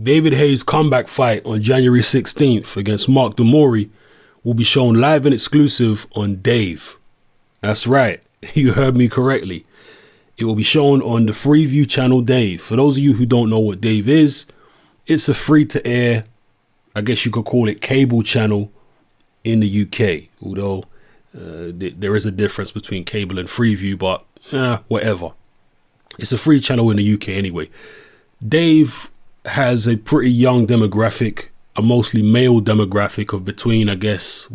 David Haye's comeback fight on January 16th against Mori will be shown live and exclusive on Dave. That's right, you heard me correctly. It will be shown on the Freeview channel Dave. For those of you who don't know what Dave is, it's a free-to-air, I guess you could call it cable channel in the UK. Although there is a difference between cable and Freeview, but whatever. It's a free channel in the UK anyway. Dave has a pretty young demographic, a mostly male demographic of between, I guess,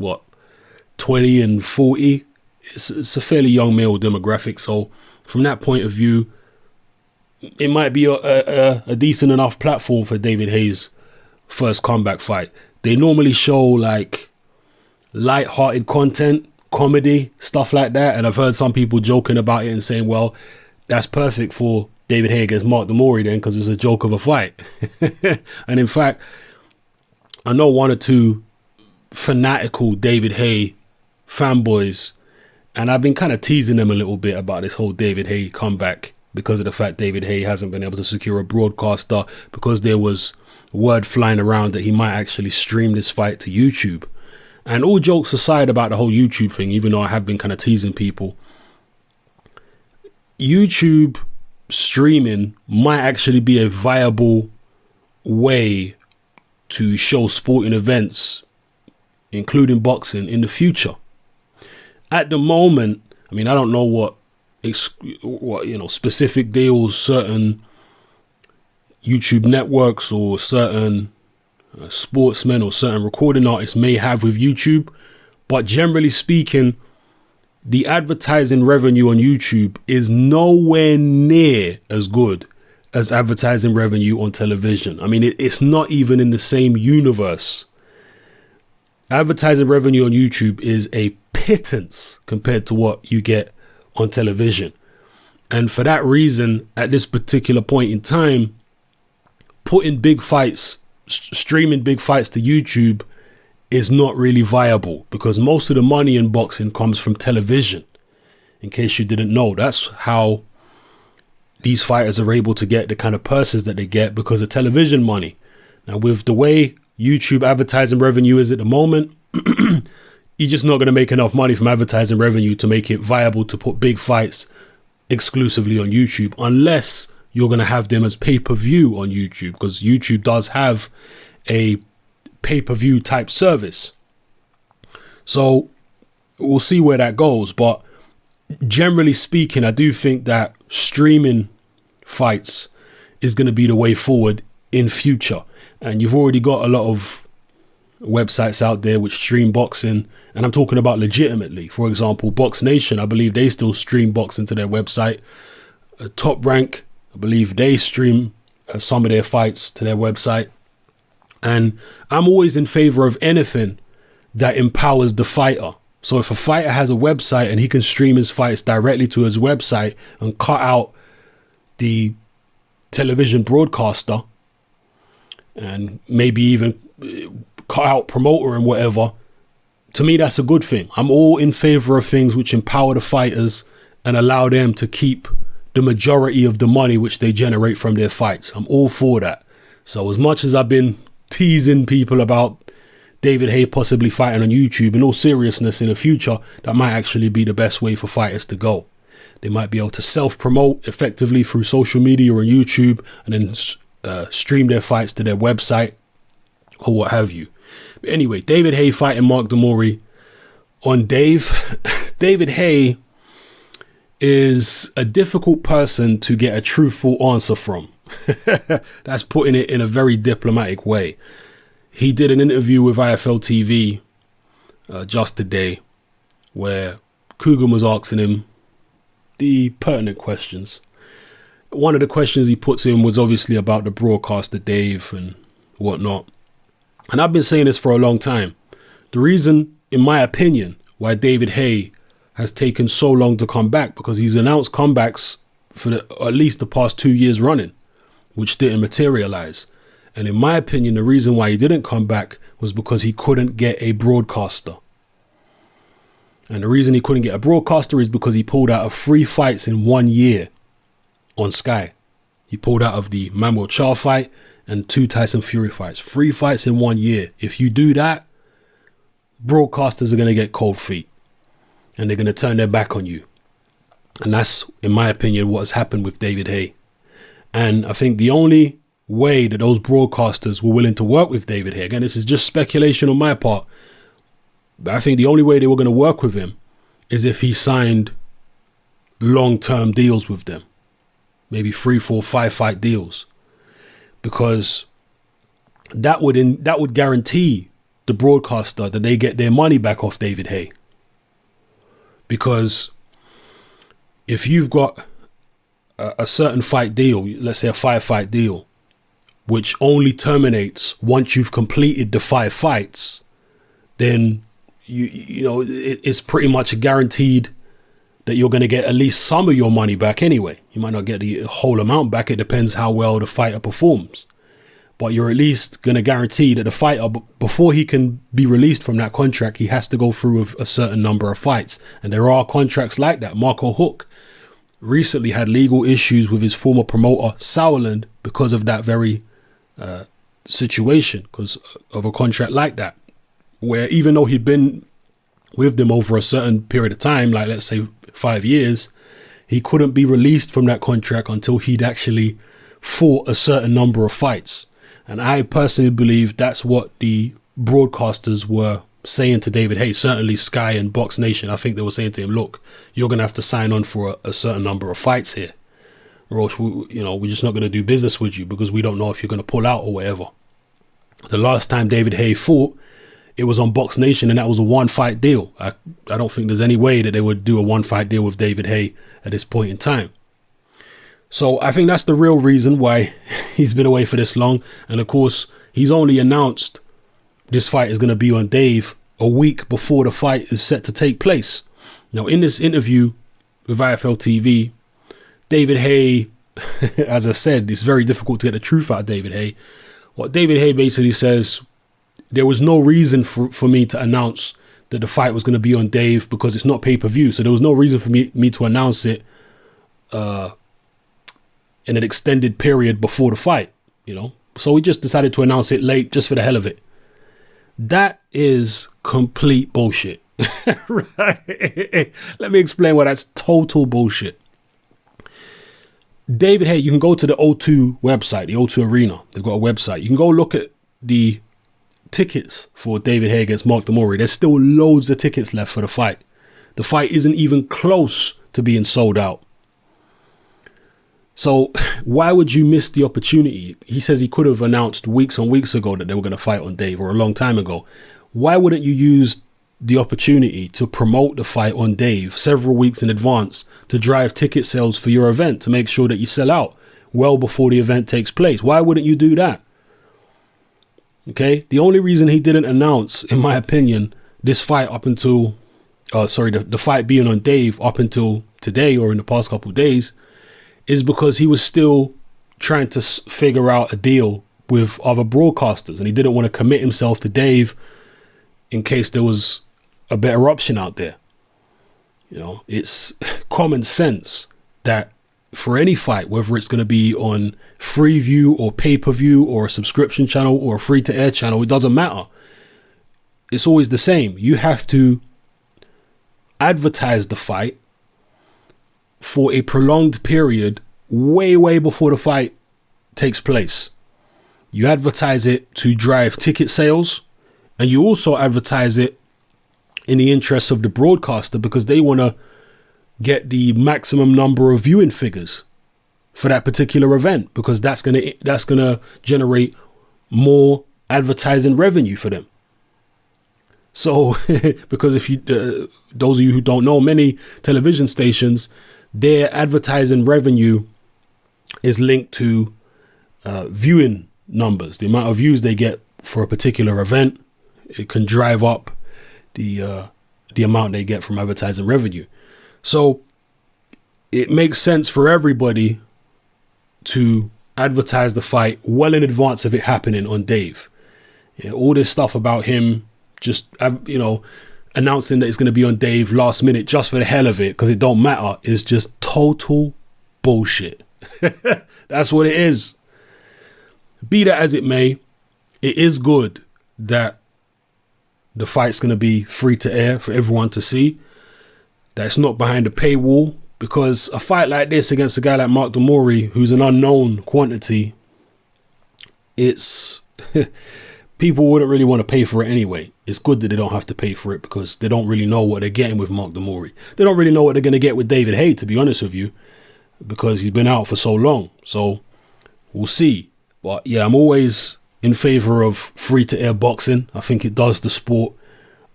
20 and 40. It's a fairly young male demographic. So from that point of view, it might be a decent enough platform for David Haye's first comeback fight. They normally show like light-hearted content, comedy, stuff like that. And I've heard some people joking about it and saying, well, that's perfect for David Haye against Mori then, because it's a joke of a fight. And in fact, I know one or two fanatical David Haye fanboys, and I've been kind of teasing them a little bit about this whole David Haye comeback because of the fact David Haye hasn't been able to secure a broadcaster, because there was word flying around that he might actually stream this fight to YouTube. And all jokes aside about the whole YouTube thing, even though I have been kind of teasing people, YouTube streaming might actually be a viable way to show sporting events, including boxing, in the future. At the moment, I mean, I don't know what specific deals certain YouTube networks or certain sportsmen or certain recording artists may have with YouTube, but generally speaking, the advertising revenue on YouTube is nowhere near as good as advertising revenue on television. I mean, it's not even in the same universe. Advertising revenue on YouTube is a pittance compared to what you get on television. And for that reason, at this particular point in time, putting big fights, streaming big fights to YouTube is not really viable, because most of the money in boxing comes from television. In case you didn't know, that's how these fighters are able to get the kind of purses that they get, because of television money. Now, with the way YouTube advertising revenue is at the moment, you're just not going to make enough money from advertising revenue to make it viable to put big fights exclusively on YouTube, unless you're going to have them as pay-per-view on YouTube, because YouTube does have a pay-per-view type service. So we'll see where that goes. But generally speaking, I do think that streaming fights is going to be the way forward in future. And you've already got a lot of websites out there which stream boxing, and I'm talking about legitimately. For example, Box Nation, I believe they still stream boxing to their website. Top Rank, I believe they stream some of their fights to their website. And I'm always in favor of anything that empowers the fighter. So if a fighter has a website and he can stream his fights directly to his website and cut out the television broadcaster and maybe even cut out promoter and whatever, to me, that's a good thing. I'm all in favor of things which empower the fighters and allow them to keep the majority of the money which they generate from their fights. I'm all for that. So as much as I've been teasing people about David Haye possibly fighting on YouTube, in all seriousness, in the future, that might actually be the best way for fighters to go. They might be able to self-promote effectively through social media or on YouTube, and then stream their fights to their website or what have you. But anyway, David Haye fighting Mori on Dave. David Haye is a difficult person to get a truthful answer from. That's putting it in a very diplomatic way. He did an interview with IFL TV just today, where Coogan was asking him the pertinent questions. One of the questions he puts in was obviously about the broadcaster Dave and whatnot. And I've been saying this for a long time. The reason, in my opinion, why David Haye has taken so long to come back, because he's announced comebacks for at least the past 2 years running, which didn't materialize. And in my opinion, the reason why he didn't come back was because he couldn't get a broadcaster. And the reason he couldn't get a broadcaster is because he pulled out of 3 fights in 1 year on Sky. He pulled out of the Manuel Charr fight, and 2 Tyson Fury fights. 3 fights in 1 year. If you do that, broadcasters are going to get cold feet and they're going to turn their back on you. And that's, in my opinion, what has happened with David Haye. And I think the only way that those broadcasters were willing to work with David Haye, again, this is just speculation on my part, but I think the only way they were going to work with him is if he signed long-term deals with them. Maybe 3, 4, 5 fight deals. Because that would guarantee the broadcaster that they get their money back off David Haye. Because if you've got a certain fight deal, let's say a 5-fight deal, which only terminates once you've completed the 5 fights, then you know it's pretty much guaranteed that you're going to get at least some of your money back anyway. You might not get the whole amount back. It depends how well the fighter performs. But you're at least going to guarantee that the fighter, before he can be released from that contract, he has to go through with a certain number of fights. And there are contracts like that. Marco Hook recently had legal issues with his former promoter, Sauerland, because of that very situation, because of a contract like that, where even though he'd been with them over a certain period of time, like let's say 5 years, he couldn't be released from that contract until he'd actually fought a certain number of fights. And I personally believe that's what the broadcasters were saying to David Haye. Certainly Sky and Box Nation, I think they were saying to him, look, you're going to have to sign on for a certain number of fights here, or else we're just not going to do business with you because we don't know if you're going to pull out or whatever. The last time David Haye fought, it was on Box Nation, and that was a 1-fight deal. I don't think there's any way that they would do a 1-fight deal with David Haye at this point in time. So I think that's the real reason why he's been away for this long. And of course, he's only announced this fight is going to be on Dave a week before the fight is set to take place. Now, in this interview with IFL TV, David Haye, as I said, it's very difficult to get the truth out of David Haye. What David Haye basically says, there was no reason for me to announce that the fight was going to be on Dave because it's not pay-per-view. So there was no reason for me to announce it in an extended period before the fight, So we just decided to announce it late just for the hell of it. That is complete bullshit. Right? Let me explain why that's total bullshit. David Haye, you can go to the O2 website, the O2 Arena. They've got a website. You can go look at the tickets for David Haye against Mark Mori. There's still loads of tickets left for the fight. The fight isn't even close to being sold out. So why would you miss the opportunity? He says he could have announced weeks and weeks ago that they were going to fight on Dave, or a long time ago. Why wouldn't you use the opportunity to promote the fight on Dave several weeks in advance to drive ticket sales for your event, to make sure that you sell out well before the event takes place? Why wouldn't you do that? Okay, the only reason he didn't announce, in my opinion, this fight up until, the fight being on Dave up until today or in the past couple of days, is because he was still trying to figure out a deal with other broadcasters, and he didn't want to commit himself to Dave in case there was a better option out there. It's common sense that for any fight, whether it's going to be on Freeview or pay-per-view or a subscription channel or a free-to-air channel, it doesn't matter. It's always the same. You have to advertise the fight for a prolonged period way, way before the fight takes place. You advertise it to drive ticket sales, and you also advertise it in the interests of the broadcaster because they want to get the maximum number of viewing figures for that particular event, because that's gonna generate more advertising revenue for them. So because if you those of you who don't know, many television stations, their advertising revenue is linked to viewing numbers. The amount of views they get for a particular event, it can drive up the amount they get from advertising revenue. So it makes sense for everybody to advertise the fight well in advance of it happening on Dave. All this stuff about him just, announcing that it's going to be on Dave last minute just for the hell of it, because it don't matter, is just total bullshit. That's what it is. be that as it may, it is good that the fight's going to be free to air for everyone to see, that it's not behind a paywall, because a fight like this against a guy like Mark Mori, who's an unknown quantity, it's people wouldn't really want to pay for it anyway. It's good that they don't have to pay for it because they don't really know what they're getting with Mark Mori. They don't really know what they're going to get with David Haye, to be honest with you, because he's been out for so long. So we'll see. But yeah, I'm always in favor of free to air boxing. I think it does the sport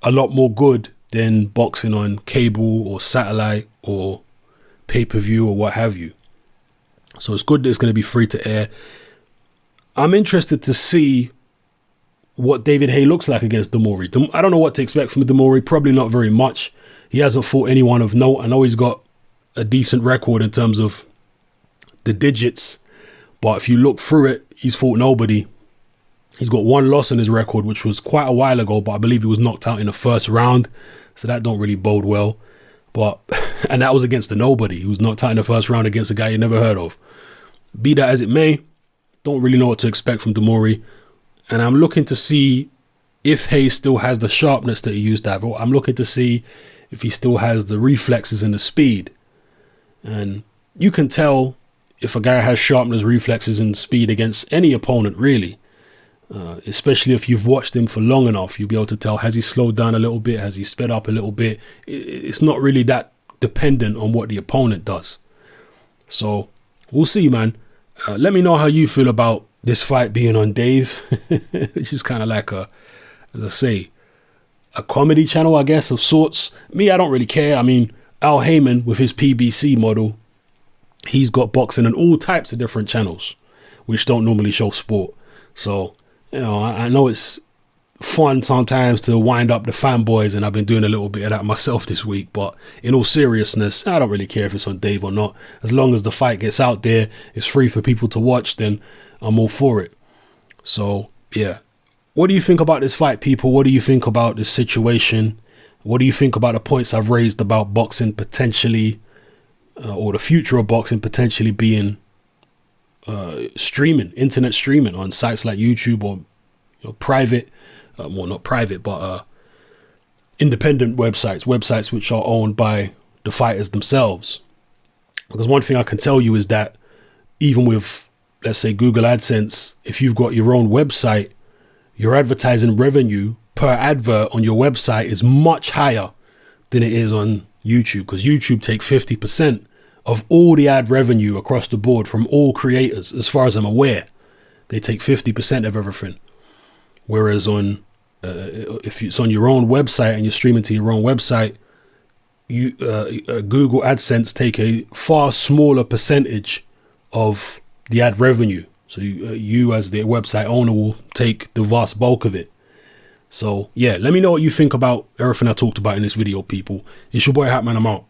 a lot more good than boxing on cable or satellite or pay-per-view or what have you. So it's good that it's going to be free to air. I'm interested to see what David Haye looks like against Mori. I don't know what to expect from Mori. Probably not very much. He hasn't fought anyone of note. I know he's got a decent record in terms of the digits, but if you look through it, he's fought nobody. He's got one loss on his record, which was quite a while ago, but I believe he was knocked out in the first round, so that don't really bode well. But and that was against a nobody. He was knocked out in the first round against a guy you never heard of. Be that as it may, don't really know what to expect from Mori. And I'm looking to see if Haye still has the sharpness that he used to have. I'm looking to see if he still has the reflexes and the speed. And you can tell if a guy has sharpness, reflexes and speed against any opponent, really. Especially if you've watched him for long enough, you'll be able to tell, has he slowed down a little bit? Has he sped up a little bit? It's not really that dependent on what the opponent does. So we'll see, man. Let me know how you feel about this fight being on Dave, which is kind of like as I say, a comedy channel, I guess, of sorts. Me, I don't really care. I mean, Al Heyman with his PBC model, he's got boxing on all types of different channels, which don't normally show sport. So, you know, I know it's fun sometimes to wind up the fanboys, and I've been doing a little bit of that myself this week. But in all seriousness, I don't really care if it's on Dave or not. As long as the fight gets out there, it's free for people to watch, then I'm all for it. So, yeah. What do you think about this fight, people? What do you think about this situation? What do you think about the points I've raised about boxing potentially, or the future of boxing potentially being streaming, internet streaming on sites like YouTube or private, well, not private, but independent websites which are owned by the fighters themselves? Because one thing I can tell you is that even with, let's say, Google AdSense, if you've got your own website, your advertising revenue per advert on your website is much higher than it is on YouTube, because YouTube take 50% of all the ad revenue across the board from all creators. As far as I'm aware, they take 50% of everything. Whereas on if it's on your own website and you're streaming to your own website, you Google AdSense take a far smaller percentage of the ad revenue. So you as the website owner will take the vast bulk of it. So yeah, let me know what you think about everything I talked about in this video, people. It's your boy Hatman, I'm out.